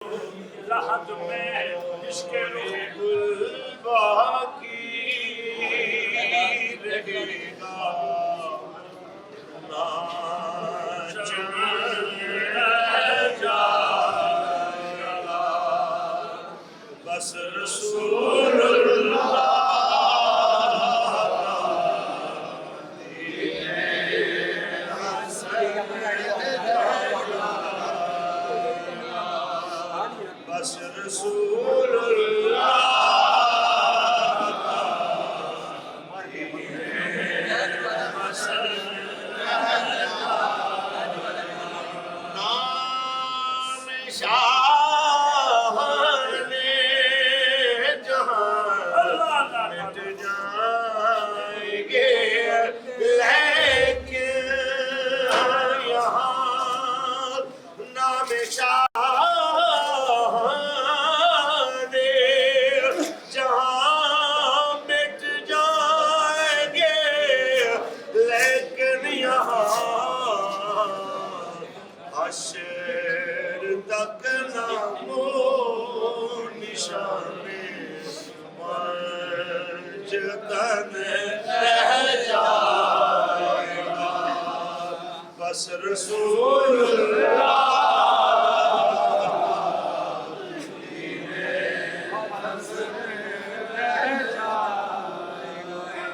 लहद में इसके रुखे गुल बाकी रहेगा ना जाएगा बस रसूलुल्लाह बस रसूलुल्लाह नाम शाह ने जहां मिट जाएंगे लेकिन यहाँ नाम शाह हश्र तक नामो निशाने मर्ज तन रह जाएगा बस रसूलुल्लाह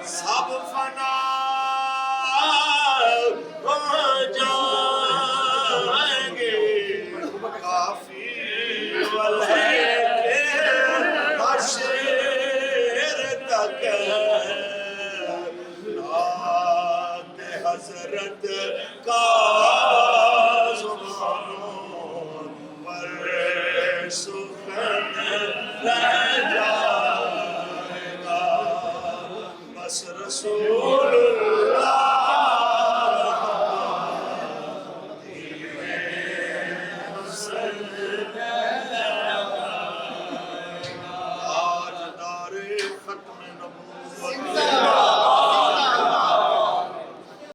सब फना हो जाएंगे काफी वाले हश्र तक नात हजरत का ज़ुबानों पर सुखन रह जाएगा बस रसूल